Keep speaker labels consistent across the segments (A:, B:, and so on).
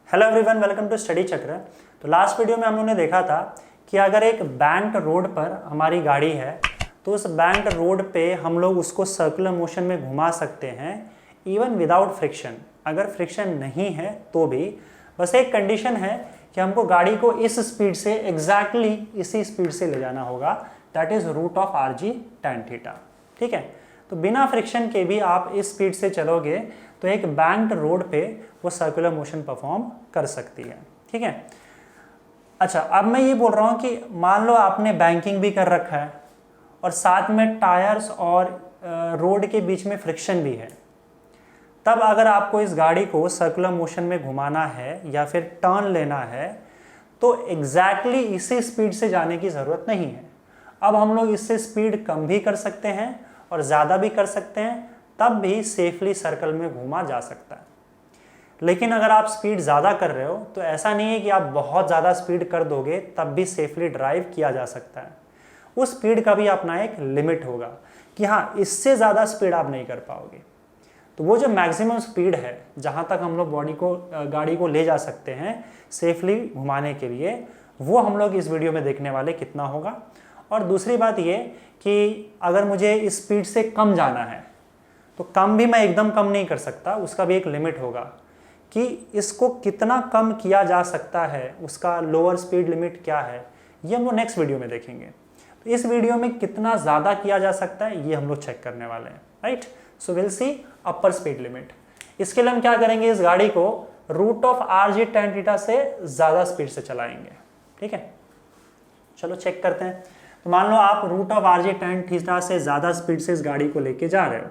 A: Hello everyone, welcome to Study Chakra. तो last video में हम लोगों ने देखा था कि अगर एक बैंक्ड रोड पर हमारी गाड़ी है तो उस बैंक्ड रोड पे हम लोग उसको सर्कुलर मोशन में घुमा सकते हैं इवन विदाउट फ्रिक्शन। अगर फ्रिक्शन नहीं है तो भी बस एक कंडीशन है कि हमको गाड़ी को इस स्पीड से एग्जैक्टली इसी स्पीड से ले जाना होगा, that is root of RG tan theta. ठीक है, तो बिना फ्रिक्शन के भी आप इस स्पीड से चलोगे तो एक बैंक्ड रोड पे वो सर्कुलर मोशन परफॉर्म कर सकती है। ठीक है, अच्छा अब मैं ये बोल रहा हूँ कि मान लो आपने बैंकिंग भी कर रखा है और साथ में टायर्स और रोड के बीच में फ्रिक्शन भी है, तब अगर आपको इस गाड़ी को सर्कुलर मोशन में घुमाना है या फिर टर्न लेना है तो एग्जैक्टली इसी स्पीड से जाने की ज़रूरत नहीं है। अब हम लोग इससे स्पीड कम भी कर सकते हैं और ज़्यादा भी कर सकते हैं, तब भी सेफली सर्कल में घूमा जा सकता है। लेकिन अगर आप स्पीड ज़्यादा कर रहे हो तो ऐसा नहीं है कि आप बहुत ज़्यादा स्पीड कर दोगे तब भी सेफली ड्राइव किया जा सकता है। उस स्पीड का भी अपना एक लिमिट होगा कि हाँ, इससे ज़्यादा स्पीड आप नहीं कर पाओगे। तो वो जो मैक्सिमम स्पीड है जहाँ तक हम लोग गाड़ी को ले जा सकते हैं सेफली घुमाने के लिए, वो हम लोग इस वीडियो में देखने वाले कितना होगा। और दूसरी बात ये कि अगर मुझे इस स्पीड से कम जाना है तो कम भी मैं एकदम कम नहीं कर सकता, उसका भी एक लिमिट होगा कि इसको कितना कम किया जा सकता है, उसका लोअर स्पीड लिमिट क्या है, ये हम लोग नेक्स्ट वीडियो में देखेंगे। तो इस वीडियो में कितना ज़्यादा किया जा सकता है ये हम लोग चेक करने वाले हैं, right. So will see upper speed limit. इसके लिए हम क्या करेंगे, इस गाड़ी को root of RG tan theta से ज़्यादा स्पीड से चलाएंगे। ठीक है, चलो चेक करते हैं। तो मान लो आप root of RG tan theta से ज़्यादा स्पीड से इस गाड़ी को लेके जा रहे हो,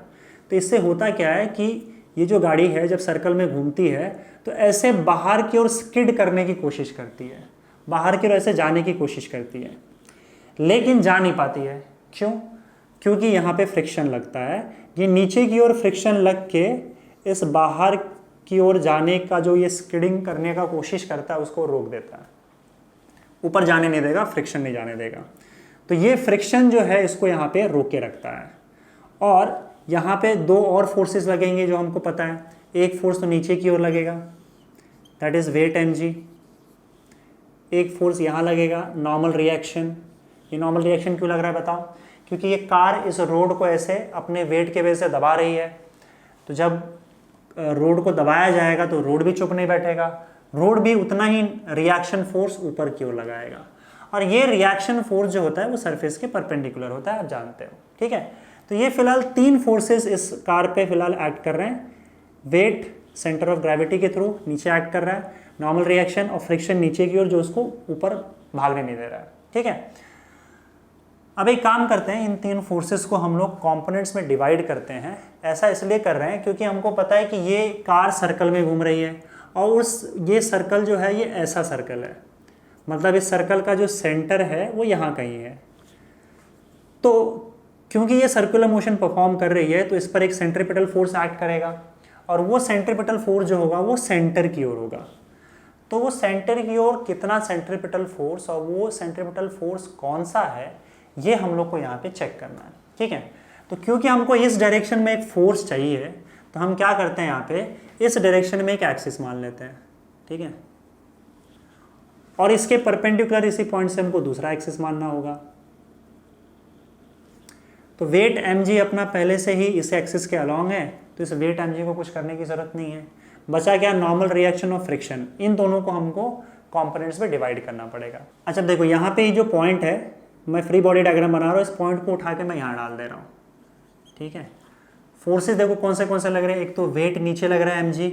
A: तो इससे होता क्या है कि ये जो गाड़ी है जब सर्कल में घूमती है तो ऐसे बाहर की ओर स्किड करने की कोशिश करती है, बाहर की ओर ऐसे जाने की कोशिश करती है, लेकिन जा नहीं पाती है। क्यों? क्योंकि यहाँ पे फ्रिक्शन लगता है। ये नीचे की ओर फ्रिक्शन लग के इस बाहर की ओर जाने का जो ये स्किडिंग करने का कोशिश करता है उसको रोक देता है, ऊपर जाने नहीं देगा, फ्रिक्शन नहीं जाने देगा। तो ये फ्रिक्शन जो है इसको यहाँ पे रोक के रखता है। और यहाँ पे दो और फोर्सेस लगेंगे जो हमको पता है। एक फोर्स तो नीचे की ओर लगेगा, दैट इज वेट mg। एक फोर्स यहाँ लगेगा, नॉर्मल रिएक्शन। ये नॉर्मल रिएक्शन क्यों लग रहा है बताओ? क्योंकि ये कार इस रोड को ऐसे अपने वेट के वजह से दबा रही है। तो जब रोड को दबाया जाएगा तो रोड भी चुप नहीं बैठेगा, रोड भी उतना ही रिएक्शन फोर्स ऊपर की ओर लगाएगा। और ये रिएक्शन फोर्स जो होता है वो सरफेस के परपेंडिकुलर होता है, आप जानते हो। ठीक है, तो ये फिलहाल तीन फोर्सेस इस कार पे फिलहाल एक्ट कर रहे हैं। वेट सेंटर ऑफ ग्रेविटी के थ्रू नीचे एक्ट कर रहा है, नॉर्मल रिएक्शन और फ्रिक्शन नीचे की ओर जो उसको ऊपर भागने नहीं दे रहा है। ठीक है, अब एक काम करते हैं, इन तीन फोर्सेस को हम लोग कंपोनेंट्स में डिवाइड करते हैं। ऐसा इसलिए कर रहे हैं क्योंकि हमको पता है कि ये कार सर्कल में घूम रही है और ये सर्कल जो है ये ऐसा सर्कल है, मतलब इस सर्कल का जो सेंटर है वो यहाँ कहीं है। तो क्योंकि ये सर्कुलर मोशन परफॉर्म कर रही है तो इस पर एक सेंट्रीपिटल फोर्स एक्ट करेगा और वो सेंट्रीपिटल फोर्स जो होगा वो सेंटर की ओर होगा। तो वो सेंटर की ओर कितना सेंट्रीपिटल फोर्स और वो सेंट्रीपिटल फोर्स कौन सा है ये हम लोग को यहाँ पे चेक करना है। ठीक है, तो क्योंकि हमको इस डायरेक्शन में एक फोर्स चाहिए तो हम क्या करते हैं, यहाँ पे इस डायरेक्शन में एक एक्सिस मान लेते हैं। ठीक है, और इसके परपेंडिकुलर इसी पॉइंट से हमको दूसरा एक्सिस मानना होगा। तो वेट mg अपना पहले से ही इस एक्सिस के अलॉन्ग है, तो इस वेट mg को कुछ करने की ज़रूरत नहीं है। बचा क्या, नॉर्मल रिएक्शन और फ्रिक्शन। इन दोनों को हमको कंपोनेंट्स में डिवाइड करना पड़ेगा। अच्छा देखो, यहाँ पे जो पॉइंट है, मैं फ्री बॉडी डायग्राम बना रहा हूँ, इस पॉइंट को उठा के मैं यहाँ डाल दे रहा हूँ। ठीक है, फोर्सेस देखो कौन से लग रहे हैं। एक तो वेट नीचे लग रहा है mg,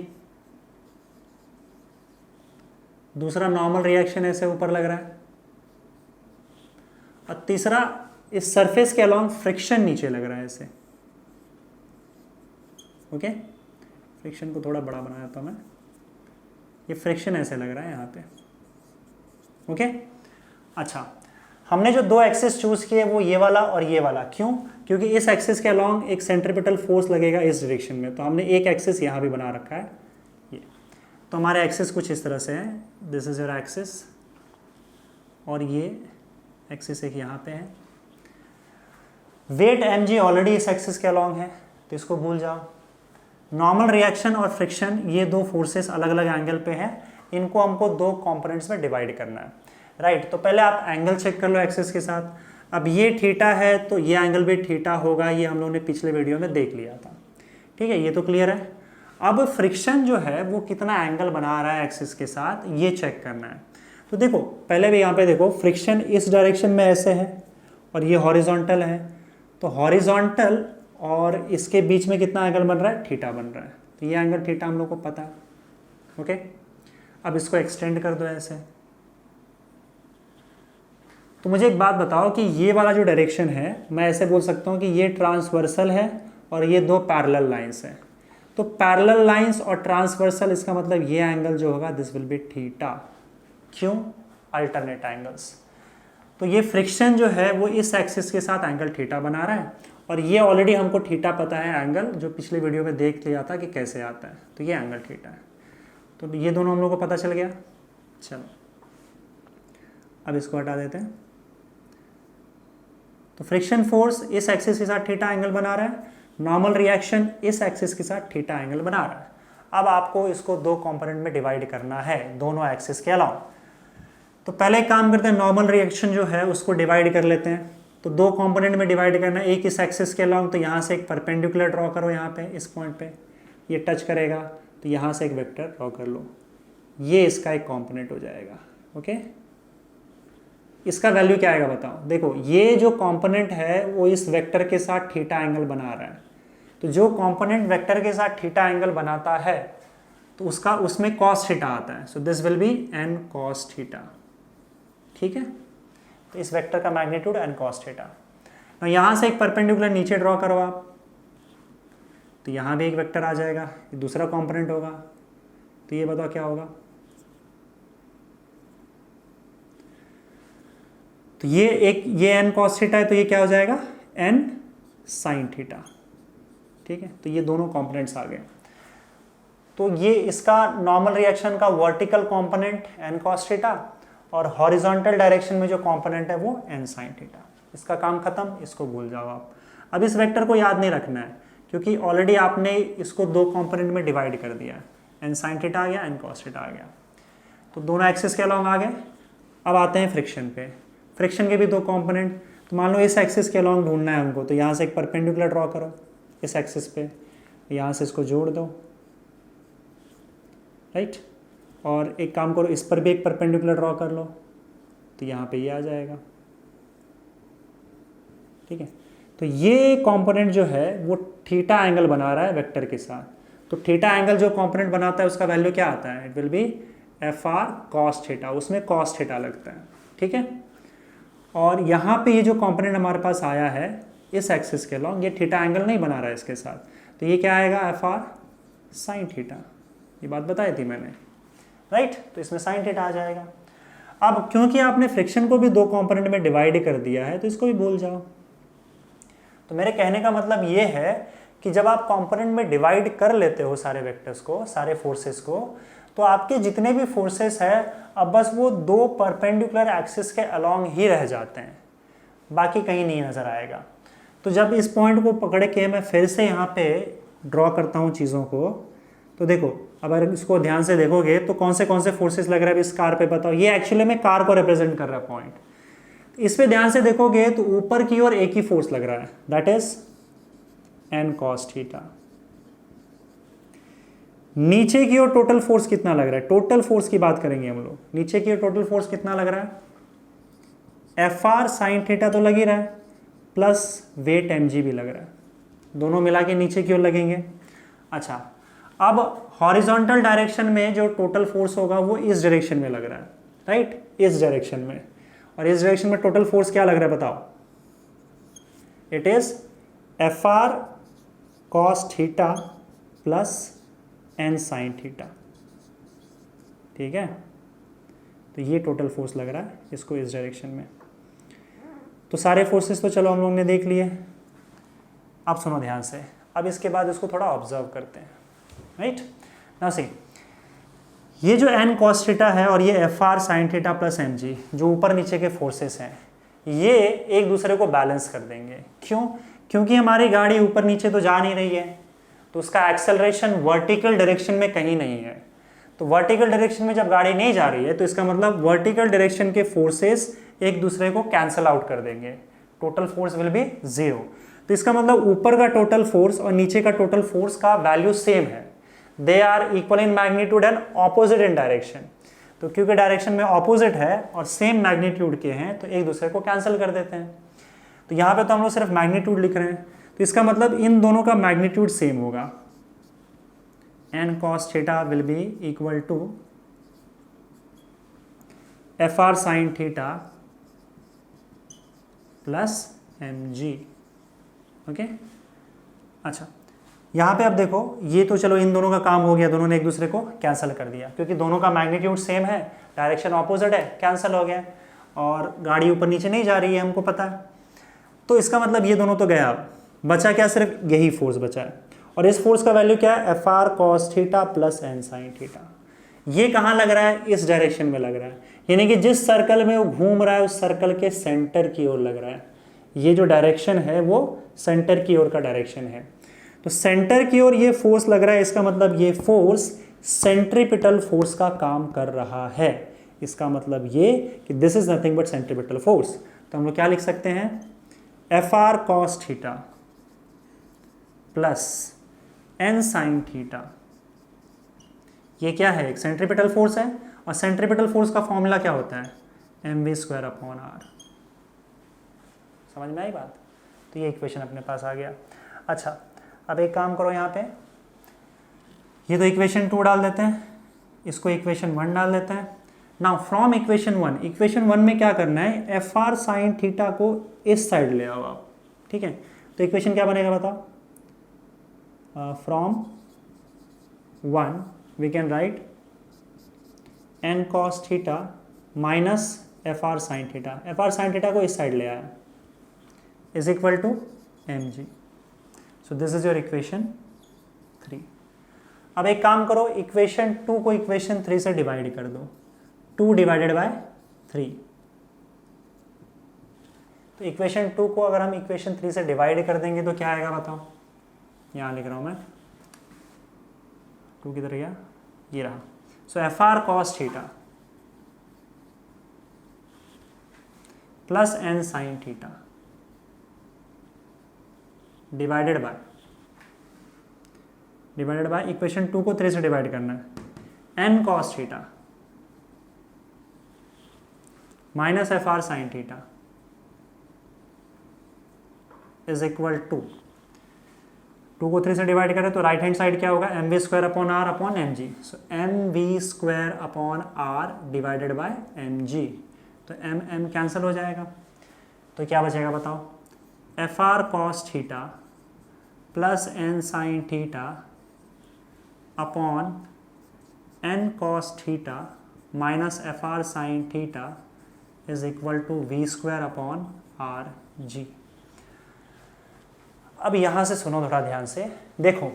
A: दूसरा नॉर्मल रिएक्शन ऐसे ऊपर लग रहा है, और तीसरा इस सरफेस के अलॉन्ग फ्रिक्शन नीचे लग रहा है ऐसे। ओके, फ्रिक्शन को थोड़ा बड़ा बना देता हूं मैं, ये फ्रिक्शन ऐसे लग रहा है यहाँ पे। ओके, अच्छा हमने जो दो एक्सिस चूज किए वो ये वाला और ये वाला। क्यों? क्योंकि इस एक्सिस के अलॉन्ग एक सेंट्रीपिटल फोर्स लगेगा इस डायरेक्शन में, तो हमने एक एक्सिस यहाँ भी बना रखा है ये। तो हमारे एक्सिस कुछ इस तरह से है, दिस इज योर एक्सिस, और ये एक्सिस एक यहाँ पे है। वेट mg ऑलरेडी इस एक्सिस के अलॉन्ग है तो इसको भूल जाओ। नॉर्मल रिएक्शन और फ्रिक्शन ये दो फोर्सेस अलग अलग एंगल पे हैं, इनको हमको दो कंपोनेंट्स में डिवाइड करना है, राइट। तो पहले आप एंगल चेक कर लो एक्सिस के साथ। अब ये थीटा है तो ये एंगल भी थीटा होगा, ये हम लोगों ने पिछले वीडियो में देख लिया था, ठीक है, ये तो क्लियर है। अब फ्रिक्शन जो है वो कितना एंगल बना रहा है एक्सिस के साथ, ये चेक करना है। तो देखो पहले भी यहाँ पे देखो, फ्रिक्शन इस डायरेक्शन में ऐसे है और ये हॉरिजॉन्टल है, तो हॉरिजॉन्टल और इसके बीच में कितना एंगल बन रहा है, थीटा बन रहा है। तो ये एंगल थीटा हम लोग को पता है, ओके। अब इसको एक्सटेंड कर दो ऐसे। तो मुझे एक बात बताओ कि ये वाला जो डायरेक्शन है, मैं ऐसे बोल सकता हूँ कि ये ट्रांसवर्सल है और ये दो पैरेलल लाइंस हैं। तो पैरेलल लाइंस और ट्रांसवर्सल, इसका मतलब ये एंगल जो होगा दिस विल बी थीटा। क्यों? Alternate angles. तो ये फ्रिक्शन जो है वो इस एक्सिस के साथ एंगल थीटा बना रहा है, और ये ऑलरेडी हमको थीटा पता है एंगल, जो पिछले वीडियो में देख लिया था कि कैसे आता है। तो ये एंगल थीटा है, तो ये दोनों हम लोग को पता चल गया। चलो अब इसको हटा देते हैं। तो फ्रिक्शन फोर्स इस एक्सिस के साथ थीटा एंगल बना रहा है, नॉर्मल रिएक्शन इस एक्सिस के साथ थीटा एंगल बना रहा है। अब आपको इसको दो कंपोनेंट में डिवाइड करना है, दोनों एक्सिस के अलावा। तो पहले काम करते हैं, नॉर्मल रिएक्शन जो है उसको डिवाइड कर लेते हैं। तो दो कंपोनेंट में डिवाइड करना है, एक इस एक्सिस के अलावा, तो यहाँ से एक परपेंडिकुलर ड्रॉ करो, यहाँ पे इस पॉइंट पे ये टच करेगा, तो यहाँ से एक वेक्टर ड्रॉ कर लो, ये इसका एक कंपोनेंट हो जाएगा, ओके। इसका वैल्यू क्या आएगा बताओ। देखो ये जो कंपोनेंट है वो इस वेक्टर के साथ थीटा एंगल बना रहा है, तो जो कंपोनेंट वेक्टर के साथ थीटा एंगल बनाता है तो उसका उसमें कॉस थीटा आता है। So this will be N cos theta, ठीक है। तो इस वेक्टर का मैग्नीट्यूड एन कॉस थीटा। तो यहाँ से एक परपेंडिकुलर नीचे ड्रॉ करो आप, तो यहाँ भी एक वेक्टर आ जाएगा, ये दूसरा कंपोनेंट होगा। तो ये बताओ क्या होगा। तो ये एक, ये एन कॉस थीटा है, तो ये क्या हो जाएगा, एन साइन थीटा, ठीक है। तो ये दोनों कंपोनेंट्स आ गए। तो ये इसका नॉर्मल रिएक्शन का vertical component N cos theta, और हॉरिजॉन्टल डायरेक्शन में जो कंपोनेंट है वो एन साइन थीटा। इसका काम खत्म, इसको भूल जाओ आप। अब इस वेक्टर को याद नहीं रखना है, क्योंकि ऑलरेडी आपने इसको दो कंपोनेंट में डिवाइड कर दिया है, एन साइन थीटा आ गया, एन कॉस थीटा आ गया। तो दोनों एक्सिस के अलॉन्ग आ गए। अब आते हैं फ्रिक्शन पे। फ्रिक्शन के भी दो कंपोनेंट, तो मान लो इस एक्सिस के अलॉन्ग ढूंढना है हमको, तो यहाँ से एक परपेंडिकुलर ड्रॉ करो इस एक्सिस पे, यहाँ से इसको जोड़ दो, राइट। और एक काम करो, इस पर भी एक परपेंडिकुलर ड्रॉ कर लो, तो यहाँ पे ये आ जाएगा, ठीक है। तो ये कंपोनेंट जो है वो थीटा एंगल बना रहा है वेक्टर के साथ। तो थीटा एंगल जो कंपोनेंट बनाता है उसका वैल्यू क्या आता है, it will B F R cos theta, उसमें कॉस थीटा लगता है, ठीक है। और यहाँ पे ये जो कंपोनेंट हमारे पास आया है इस एक्सिस के लॉन्ग, ये थीटा एंगल नहीं बना रहा है इसके साथ, तो ये क्या आएगा, एफ आर साइन थीटा। ये बात बताई थी मैंने, राइट। तो इसमें साइन थीटा आ जाएगा। अब क्योंकि आपने फ्रिक्शन को भी दो कंपोनेंट में डिवाइड कर दिया है, तो इसको भी भूल जाओ। तो मेरे कहने का मतलब ये है कि जब आप कंपोनेंट में डिवाइड कर लेते हो सारे वेक्टर्स को, सारे फोर्सेस को, तो आपके जितने भी फोर्सेस हैं अब बस वो दो परपेंडिकुलर एक्सिस के अलॉन्ग ही रह जाते हैं, बाकी कहीं नहीं नजर आएगा। तो जब इस पॉइंट को पकड़ के मैं फिर से यहाँ पे ड्रॉ करता हूँ चीज़ों को, तो देखो अगर इसको ध्यान से देखोगे तो कौन से फोर्सेस लग रहे हैं इस कार पे बताओ। ये एक्चुअली में कार को रिप्रेजेंट कर रहा है पॉइंट। इस पे ध्यान से देखोगे तो ऊपर की ओर एक ही फोर्स लग रहा है, that is an cos theta. नीचे की ओर टोटल फोर्स कितना लग रहा है, टोटल फोर्स की बात करेंगे हम लोग। नीचे की ओर टोटल फोर्स कितना लग रहा है, एफ आर साइन थीटा तो लग ही रहा है, प्लस वेट एम जी भी लग रहा है, दोनों मिला के नीचे की ओर लगेंगे। अच्छा, अब हॉरिजॉन्टल डायरेक्शन में जो टोटल फोर्स होगा वो इस डायरेक्शन में लग रहा है, राइट, इस डायरेक्शन में। और इस डायरेक्शन में टोटल फोर्स क्या लग रहा है बताओ, it is F R cos theta plus N sine theta, ठीक है। तो ये टोटल फोर्स लग रहा है इसको इस डायरेक्शन में। तो सारे फोर्सेस तो चलो हम लोग ने देख लिए। अब सुनो ध्यान से, अब इसके बाद इसको थोड़ा ऑब्जर्व करते हैं, राइट। नाउ सी, ये जो एन कॉस थीटा है और ये F R sine theta plus M G, जो ऊपर नीचे के फोर्सेस हैं, ये एक दूसरे को बैलेंस कर देंगे। क्यों? क्योंकि हमारी गाड़ी ऊपर नीचे तो जा नहीं रही है, तो उसका एक्सेलरेशन वर्टिकल डायरेक्शन में कहीं नहीं है। तो वर्टिकल डायरेक्शन में जब गाड़ी नहीं जा रही है तो इसका मतलब वर्टिकल डायरेक्शन के फोर्सेस एक दूसरे को कैंसल आउट कर देंगे, टोटल फोर्स विल बी 0। तो इसका मतलब ऊपर का टोटल फोर्स और नीचे का टोटल फोर्स का वैल्यू सेम है, they are equal in magnitude and opposite in direction. तो क्योंकि डायरेक्शन में ऑपोजिट है और सेम मैग्नीट्यूड के हैं तो एक दूसरे को कैंसिल कर देते हैं। तो यहाँ पे तो हम लोग सिर्फ मैग्नीट्यूड लिख रहे हैं, तो इसका मतलब इन दोनों का मैग्नीट्यूड सेम होगा, n cos theta will be equal to fr sin theta plus mg। Okay, अच्छा यहाँ पे अब देखो, ये तो चलो इन दोनों का काम हो गया, दोनों ने एक दूसरे को कैंसिल कर दिया क्योंकि दोनों का मैग्नीट्यूड सेम है, डायरेक्शन ऑपोजिट है, कैंसिल हो गया और गाड़ी ऊपर नीचे नहीं जा रही है, हमको पता है। तो इसका मतलब ये दोनों तो गया, अब बचा क्या, सिर्फ यही फोर्स बचा है और इस फोर्स का वैल्यू क्या है, fr cos theta plus n sin theta. ये कहाँ लग रहा है, इस डायरेक्शन में लग रहा है, यानी कि जिस सर्कल में वो घूम रहा है उस सर्कल के सेंटर की ओर लग रहा है। ये जो डायरेक्शन है वो सेंटर की ओर का डायरेक्शन है, तो सेंटर की ओर ये फोर्स लग रहा है, इसका मतलब ये फोर्स सेंट्रीपिटल फोर्स का काम कर रहा है। इसका मतलब ये कि this is nothing but centripetal force. तो हम लोग क्या लिख सकते हैं, fr cos theta plus n sin theta, ये क्या है, एक सेंट्रीपिटल फोर्स है और सेंट्रीपिटल फोर्स का फॉर्मूला क्या होता है, mv²/r। समझ में आई बात? तो ये इक्वेशन अपने पास आ गया। अच्छा, अब एक काम करो, यहाँ पे ये तो इक्वेशन 2 डाल देते हैं, इसको इक्वेशन 1 डाल देते हैं। नाउ फ्रॉम इक्वेशन 1 में क्या करना है, fr sin थीटा को इस साइड ले आओ आप, ठीक है। तो इक्वेशन क्या बनेगा बताओ, from 1 we can write n cos theta minus fr sin theta, fr sin theta को इस साइड ले आया, is equal to mg। so this is your equation 3। अब एक काम करो, इक्वेशन 2 को इक्वेशन 3 से डिवाइड कर दो, 2 डिवाइडेड बाय 3। तो इक्वेशन 2 को अगर हम इक्वेशन 3 से डिवाइड कर देंगे तो क्या आएगा बताओ, यहाँ लिख रहा हूँ मैं, 2 किधर गया, ये रहा। So fr cos theta plus n sin theta divided by equation 2 को 3 से डिवाइड करना है, n cos theta minus fr sin theta is equal to, 2 को 3 से डिवाइड करें तो राइट हैंड साइड क्या होगा, mv²/r/mg। So mv²/r divided by mg, तो m कैंसिल हो जाएगा, तो क्या बचेगा बताओ, fr cos theta plus n sin theta upon n cos theta minus fr sin theta is equal to v²/rg। अब यहाँ से सुनो थोड़ा ध्यान से, देखो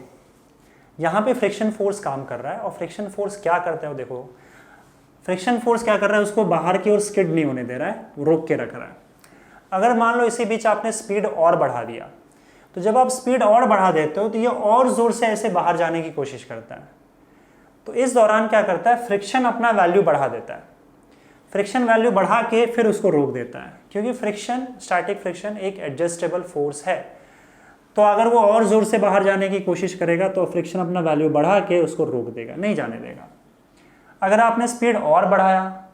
A: यहाँ पे फ्रिक्शन फोर्स काम कर रहा है और फ्रिक्शन फोर्स क्या करता है, देखो फ्रिक्शन फोर्स क्या कर रहा है, उसको बाहर की ओर स्किड नहीं होने दे रहा है, रोक के रख रहा है। अगर मान लो इसी बीच आपने स्पीड और बढ़ा दिया, तो जब आप स्पीड और बढ़ा देते हो तो ये और जोर से ऐसे बाहर जाने की कोशिश करता है। तो इस दौरान क्या करता है, फ्रिक्शन अपना वैल्यू बढ़ा देता है, फ्रिक्शन वैल्यू बढ़ा के फिर उसको रोक देता है, क्योंकि फ्रिक्शन, स्टैटिक फ्रिक्शन एक एडजस्टेबल फोर्स है। तो अगर वो और जोर से बाहर जाने की कोशिश करेगा तो फ्रिक्शन अपना वैल्यू बढ़ा के उसको रोक देगा, नहीं जाने देगा। अगर आपने स्पीड और बढ़ाया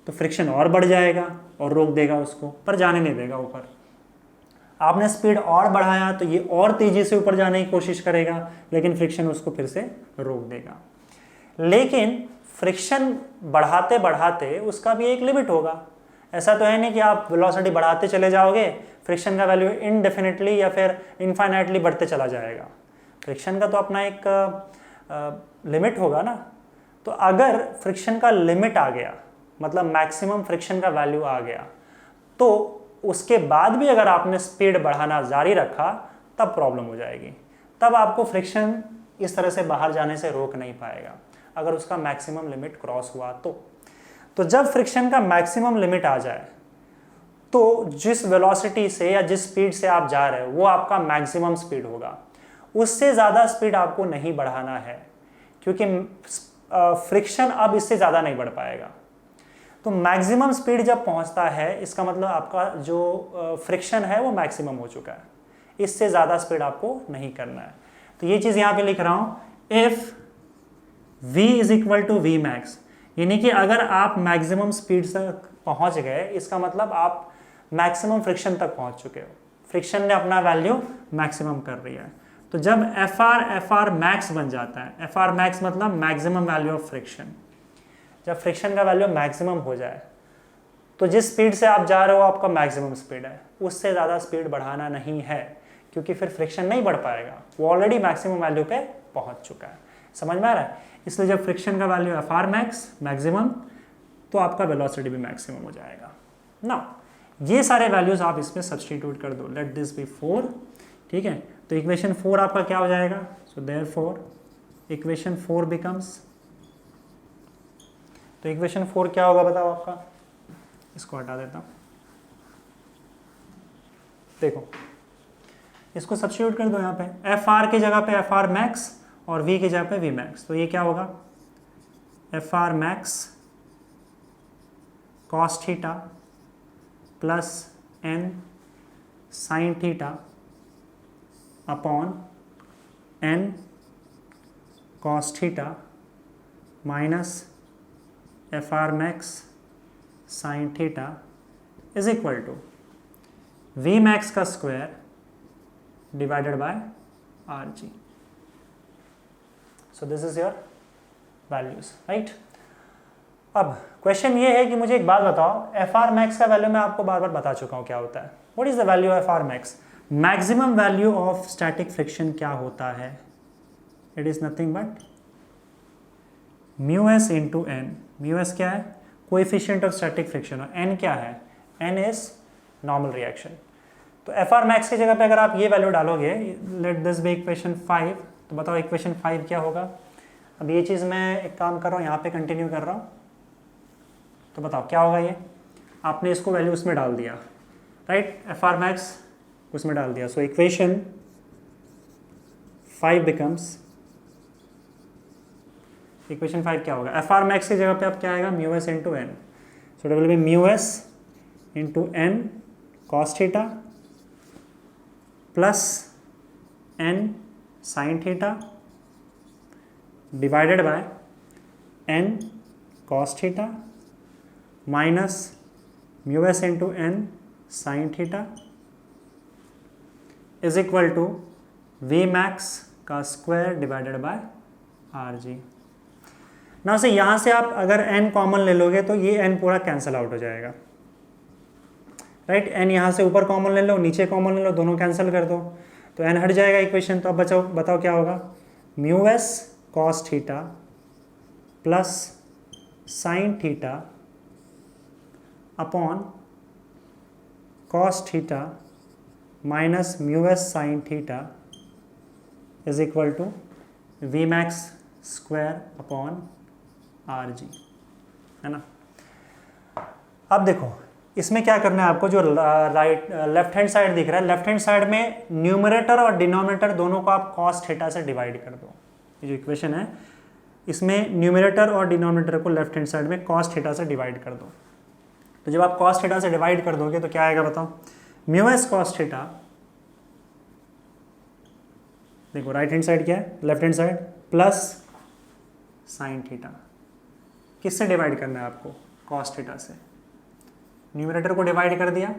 A: तो फ्रिक्शन और बढ़ जाएगा और रोक देगा उसको, पर जाने नहीं देगा ऊपर। आपने स्पीड और बढ़ाया तो ये और तेजी से ऊपर जाने की कोशिश करेगा, लेकिन फ्रिक्शन उसको फिर से रोक देगा। लेकिन फ्रिक्शन बढ़ाते बढ़ाते उसका भी एक लिमिट होगा। ऐसा तो है नहीं कि आप वेलोसिटी बढ़ाते चले जाओगे, फ्रिक्शन का वैल्यू इनडेफिनेटली या फिर इनफाइनाइटली बढ़ते चला जाएगा। फ्रिक्शन का तो अपना एक लिमिट होगा ना। तो अगर फ्रिक्शन का लिमिट आ गया, मतलब मैक्सिमम फ्रिक्शन का वैल्यू आ गया, तो उसके बाद भी अगर आपने स्पीड बढ़ाना जारी रखा तब प्रॉब्लम हो जाएगी। तब आपको फ्रिक्शन इस तरह से बाहर जाने से रोक नहीं पाएगा, अगर उसका मैक्सिमम लिमिट क्रॉस हुआ तो जब फ्रिक्शन का मैक्सिमम लिमिट आ जाए तो जिस वेलोसिटी से या जिस स्पीड से आप जा रहे हो वो आपका मैक्सिमम स्पीड होगा। उससे ज़्यादा स्पीड आपको नहीं बढ़ाना है, क्योंकि फ्रिक्शन अब इससे ज़्यादा नहीं बढ़ पाएगा। तो मैक्सिमम स्पीड जब पहुंचता है इसका मतलब आपका जो फ्रिक्शन है वो मैक्सिमम हो चुका है, इससे ज़्यादा स्पीड आपको नहीं करना है। तो ये चीज़ यहाँ पे लिख रहा हूँ, if v is equal to V max, यानी कि अगर आप मैक्सिमम स्पीड तक पहुँच गए इसका मतलब आप मैक्सिमम फ्रिक्शन तक पहुँच चुके हो, फ्रिक्शन ने अपना वैल्यू मैक्सिमम कर लिया है। तो जब एफ आर मैक्स बन जाता है, एफ आर मैक्स मतलब मैक्सिमम वैल्यू ऑफ फ्रिक्शन, जब फ्रिक्शन का वैल्यू मैक्सिमम हो जाए तो जिस स्पीड से आप जा रहे हो आपका मैक्सिमम स्पीड है, उससे ज़्यादा स्पीड बढ़ाना नहीं है, क्योंकि फिर फ्रिक्शन नहीं बढ़ पाएगा, वो ऑलरेडी मैक्सिमम वैल्यू पे पहुंच चुका है। समझ में आ रहा है? इसलिए जब फ्रिक्शन का value F R max maximum, तो आपका वेलोसिटी भी मैक्सिमम हो जाएगा ना। ये सारे वैल्यूज आप इसमें सब्सटीट्यूट कर दो, लेट दिस बी 4, ठीक है। तो इक्वेशन 4 आपका क्या हो जाएगा? सो देयरफॉर इक्वेशन 4 बिकम्स, तो इक्वेशन 4 क्या होगा बताओ आपका? इसको हटा देता हूँ, देखो इसको सब्स्टिट्यूट कर दो यहाँ पे, एफ आर की जगह पे एफ आर मैक्स और वी की जगह पे वी मैक्स। तो ये क्या होगा? F R max cos theta plus N sine theta upon N cos theta minus F R max sine theta is equal to V max का square divided by R G. So this is your values, right. अब question ये है कि मुझे एक बात बताओ, F R max का वैल्यू मैं आपको बार बार बता चुका हूँ क्या होता है। What is the value of F R max? Maximum value of static friction क्या होता है? It is nothing but mu S into N. Mu S क्या है? कोएफिशिएंट ऑफ स्टैटिक फ्रिक्शन, और एन क्या है? N is normal reaction. तो F R max की जगह पे अगर आप ये वैल्यू डालोगे, लेट दिस बी इक्वेशन 5, तो बताओ इक्वेशन 5 क्या होगा? अब ये चीज़ मैं एक काम कर रहा हूँ, यहाँ पे कंटिन्यू कर रहा हूँ, तो बताओ क्या होगा? ये आपने इसको वैल्यू उसमें डाल दिया, राइट, एफ आर मैक्स उसमें डाल दिया। सो इक्वेशन 5 बिकम्स, इक्वेशन 5 क्या होगा? एफ आर मैक्स की जगह पे अब क्या आएगा? Mu S into N. So it will be mu S into N cos theta plus N sine theta divided by N cos theta minus mu S into N sine theta is equal to V max का square divided by R G. ना से यहाँ से आप अगर n common ले लोगे तो ये n पूरा कैंसिल आउट हो जाएगा, राइट। n यहाँ से ऊपर कॉमन ले लो, नीचे कॉमन ले लो, दोनों कैंसिल कर दो तो n हट जाएगा इक्वेशन। तो अब बताओ क्या होगा? Mu S cos theta plus sine theta upon cos theta minus mu S sine theta is equal to V max square upon R G, है ना। अब देखो इसमें क्या करना है आपको, जो लेफ्ट हैंड साइड दिख रहा है, लेफ्ट हैंड साइड में न्यूमरेटर और डिनोमिनेटर दोनों को आप कॉस थीटा से डिवाइड कर दो। ये जो इक्वेशन है इसमें न्यूमरेटर और डिनोमिनेटर को लेफ्ट हैंड साइड में कॉस थीटा से डिवाइड कर दो। तो जब आप कॉस थीटा से डिवाइड कर दोगे तो क्या आएगा बताओ? म्यू एस कॉस थीटा, देखो राइट हैंड साइड क्या है, left hand side, plus sine theta. किससे डिवाइड करना है आपको? कॉस थीटा से। न्यूमरेटर को डिवाइड कर दिया,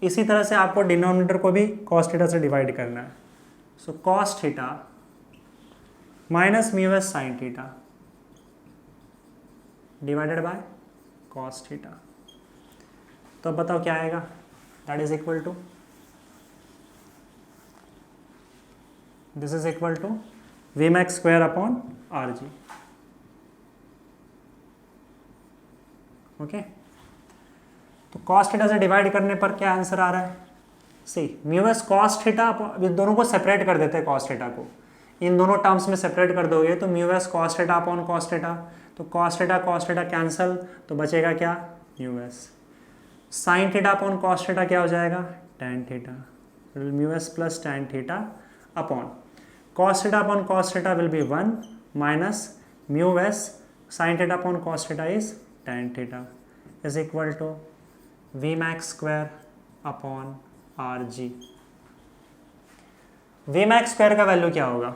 A: इसी तरह से आपको डिनोमिनेटर को भी कॉस थीटा से डिवाइड करना है। So cos theta minus mu S sine theta divided by cos theta. तो अब बताओ क्या आएगा? That is equal to, this is equal to V max square upon R G. Okay, तो कॉस थीटा से डिवाइड करने पर क्या आंसर आ रहा है? See mu S cos theta, दोनों को सेपरेट कर देते हैं, कॉस थीटा को इन दोनों टर्म्स में सेपरेट कर दोगे तो mu S cos theta upon cos theta, तो कॉस थीटा कैंसल, तो बचेगा क्या? Mu S. Sine theta upon cos theta क्या हो जाएगा? Tan theta. Mu S plus tan theta upon cos theta upon cos theta will be 1 minus mu S sine theta upon cos theta is tan theta is equal to V max square upon R G. V max square का value क्या होगा?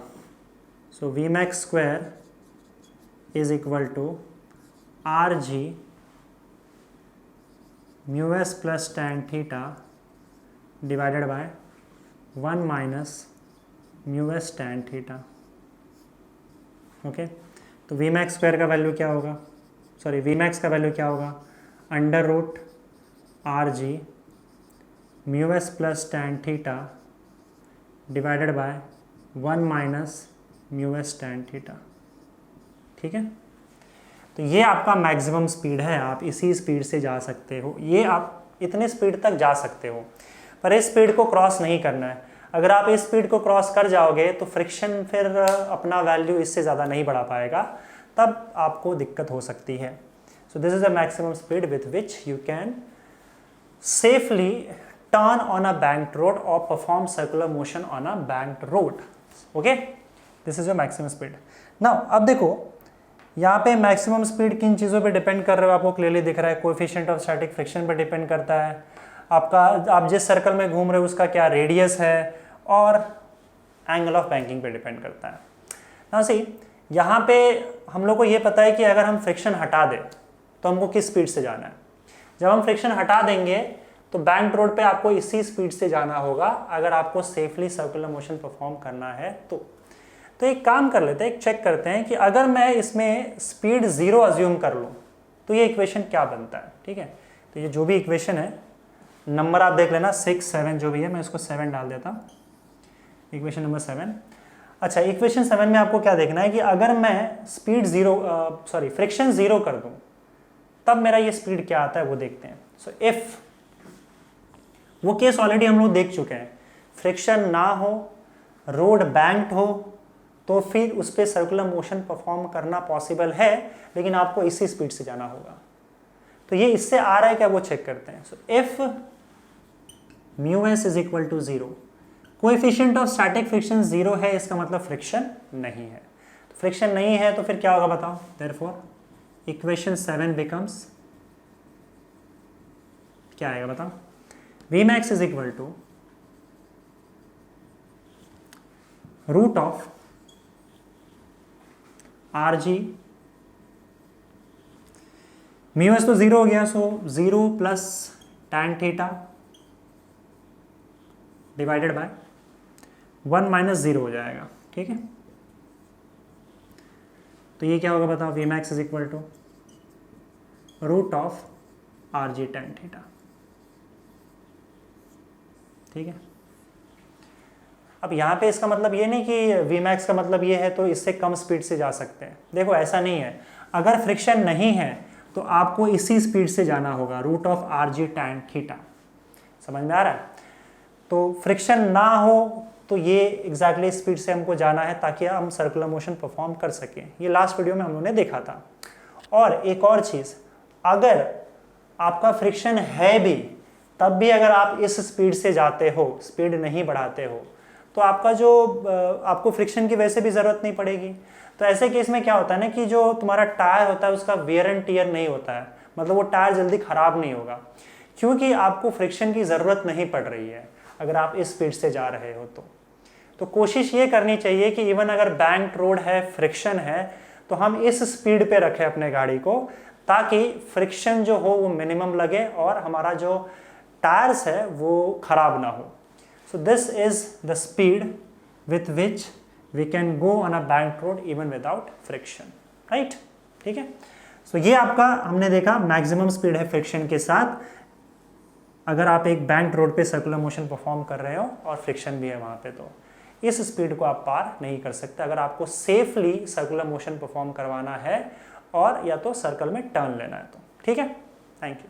A: So V max square is equal to R G mu S plus tan theta divided by 1 minus mu S tan theta. Okay, तो V max square का value क्या होगा? Sorry, V max का value क्या होगा? Under root R G mu S plus tan theta divided by 1 minus mu S tan theta. ठीक है, तो ये आपका मैक्सिमम स्पीड है, आप इसी स्पीड से जा सकते हो, ये आप इतने स्पीड तक जा सकते हो, पर इस स्पीड को क्रॉस नहीं करना है। अगर आप इस स्पीड को क्रॉस कर जाओगे तो फ्रिक्शन फिर अपना वैल्यू इससे ज़्यादा नहीं बढ़ा पाएगा, तब आपको दिक्कत हो सकती है। So this is the maximum speed with which you can safely turn on a banked road और perform circular motion on a banked road. Okay, this is your maximum speed. Now अब देखो, यहाँ पे मैक्सिमम स्पीड किन चीज़ों पे depend कर रहे हो आपको क्लियरली दिख रहा है। कोएफिशिएंट ऑफ स्टैटिक फ्रिक्शन पे डिपेंड करता है, आपका आप जिस सर्कल में घूम रहे हो उसका क्या रेडियस है, और एंगल ऑफ बैंकिंग पे डिपेंड करता है। ना सी, यहाँ पे हम लोग को ये पता है कि अगर हम फ्रिक्शन हटा दें तो हमको किस स्पीड से जाना है। जब हम फ्रिक्शन हटा देंगे तो बैंक्ड रोड पे आपको इसी स्पीड से जाना होगा अगर आपको सेफली सर्कुलर मोशन परफॉर्म करना है तो एक काम कर लेते हैं, एक चेक करते हैं कि अगर मैं इसमें स्पीड 0 अज्यूम कर लूँ तो ये इक्वेशन क्या बनता है। ठीक है, तो ये जो भी इक्वेशन है, नंबर आप देख लेना 6, 7 जो भी है, मैं इसको 7 डाल देता हूँ, इक्वेशन नंबर 7। अच्छा, इक्वेशन 7 में आपको क्या देखना है कि अगर मैं स्पीड फ्रिक्शन 0 कर दूं तब मेरा ये स्पीड क्या आता है वो देखते हैं। सो इफ वो केस ऑलरेडी हम लोग देख चुके हैं, फ्रिक्शन ना हो, रोड बैंक्ड हो, तो फिर उस पर सर्कुलर मोशन परफॉर्म करना पॉसिबल है, लेकिन आपको इसी स्पीड से जाना होगा। तो ये इससे आ रहा है क्या, वो चेक करते हैं। So if mu S is equal to 0, coefficient of static friction 0 है, इसका मतलब फ्रिक्शन नहीं है। तो फ्रिक्शन नहीं है तो फिर क्या होगा बताओ। देयरफॉर इक्वेशन 7 बिकम्स क्या आएगा बताओ। V max is equal to root of R G, mu S तो 0 हो गया, so 0 plus tan theta divided by 1 minus 0 हो जाएगा। ठीक है, तो ये क्या होगा बताओ। V max is equal to root of R G tan theta. ठीक है, अब यहाँ पे इसका मतलब ये नहीं कि वी मैक्स का मतलब ये है तो इससे कम स्पीड से जा सकते हैं। देखो ऐसा नहीं है, अगर फ्रिक्शन नहीं है तो आपको इसी स्पीड से जाना होगा, root of R G tan theta. समझ में आ रहा है? तो फ्रिक्शन ना हो तो ये एग्जैक्टली स्पीड से हमको जाना है ताकि हम सर्कुलर मोशन परफॉर्म कर सकें। ये लास्ट वीडियो में हम लोगों ने देखा था। और एक और चीज़, अगर आपका फ्रिक्शन है भी तब भी अगर आप इस स्पीड से जाते हो, स्पीड नहीं बढ़ाते हो, तो आपका जो आपको फ्रिक्शन की वैसे भी ज़रूरत नहीं पड़ेगी। तो ऐसे केस में क्या होता है ना कि जो तुम्हारा टायर होता है उसका वेयर एंड टियर नहीं होता है, मतलब वो टायर जल्दी ख़राब नहीं होगा, क्योंकि आपको फ्रिक्शन की ज़रूरत नहीं पड़ रही है अगर आप इस स्पीड से जा रहे हो। तो कोशिश ये करनी चाहिए कि इवन अगर बैंक्ड रोड है, फ्रिक्शन है, तो हम इस स्पीड पे रखें अपने गाड़ी को, ताकि फ्रिक्शन जो हो वो मिनिमम लगे और हमारा जो टायर्स है वो ख़राब ना हो। So this is the speed with which we can go on a banked road even without friction, right. ठीक है, सो ये आपका हमने देखा मैक्सिमम स्पीड है फ्रिक्शन के साथ, अगर आप एक बैंक्ड रोड पे सर्कुलर मोशन परफॉर्म कर रहे हो और फ्रिक्शन भी है वहाँ पे, तो इस स्पीड को आप पार नहीं कर सकते अगर आपको सेफली सर्कुलर मोशन परफॉर्म करवाना है और या तो सर्कल में टर्न लेना है तो। ठीक है, थैंक यू।